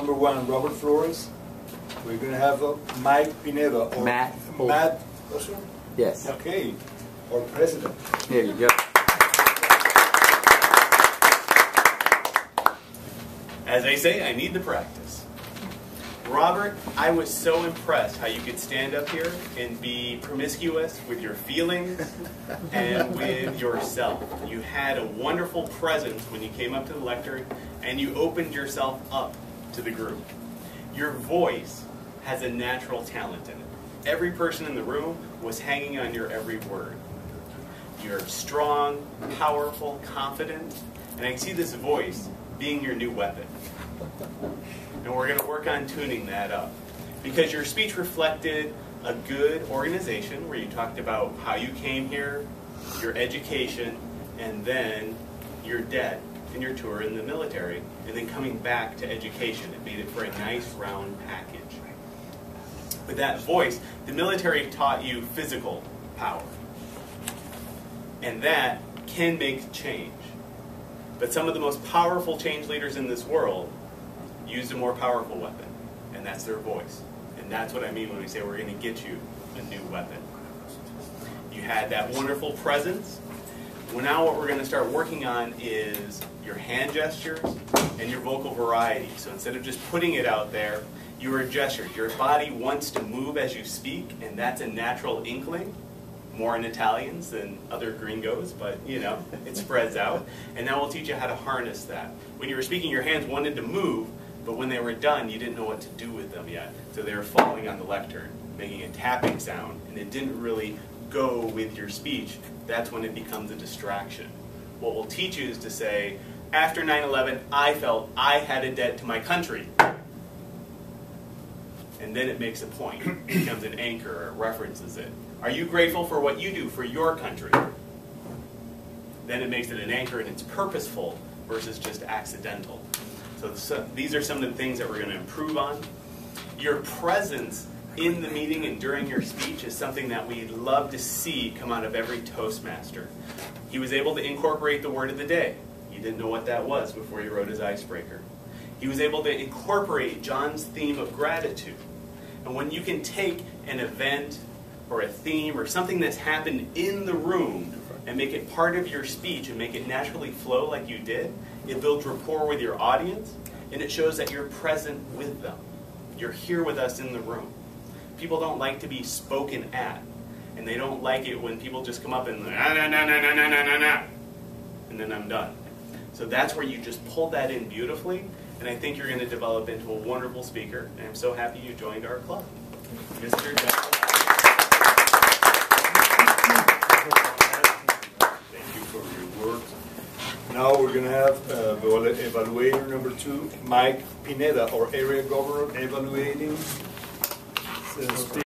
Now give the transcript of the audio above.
number 1, Robert Flores. We're going to have Mike Pineda. Or Matt. Hoelscher? Yes. Okay. Or President. Here you go. As they say, I need the practice. Robert, I was so impressed how you could stand up here and be promiscuous with your feelings and with yourself. You had a wonderful presence when you came up to the lectern, and you opened yourself up to the group. Your voice has a natural talent in it. Every person in the room was hanging on your every word. You're strong, powerful, confident, and I can see this voice being your new weapon. And we're going to work on tuning that up. Because your speech reflected a good organization where you talked about how you came here, your education, and then your debt and your tour in the military, and then coming back to education. It made it for a nice round package. With that voice, the military taught you physical power. And that can make change. But some of the most powerful change leaders in this world used a more powerful weapon, and that's their voice. And that's what I mean when we say we're going to get you a new weapon. You had that wonderful presence. Well, now what we're going to start working on is your hand gestures and your vocal variety. So instead of just putting it out there, your gestures. Your body wants to move as you speak, and that's a natural inkling. More in Italians than other gringos, but you know, it spreads out. And now we'll teach you how to harness that. When you were speaking, your hands wanted to move, but when they were done, you didn't know what to do with them yet. So they were falling on the lectern, making a tapping sound, and it didn't really go with your speech. That's when it becomes a distraction. What we'll teach you is to say, after 9/11, I felt I had a debt to my country. And then it makes a point. It becomes an anchor, or it references it. Are you grateful for what you do for your country? Then it makes it an anchor, and it's purposeful versus just accidental. So these are some of the things that we're going to improve on. Your presence in the meeting and during your speech is something that we'd love to see come out of every Toastmaster. He was able to incorporate the word of the day. He didn't know what that was before he wrote his Icebreaker. He was able to incorporate John's theme of gratitude. And when you can take an event or a theme or something that's happened in the room and make it part of your speech and make it naturally flow like you did, it builds rapport with your audience, and it shows that you're present with them. You're here with us in the room. People don't like to be spoken at, and they don't like it when people just come up and and then I'm done. So that's where you just pulled that in beautifully, and I think you're going to develop into a wonderful speaker, and I'm so happy you joined our club. Mr. John. Now we're going to have evaluator number 2, Mike Pineda, or area governor, evaluating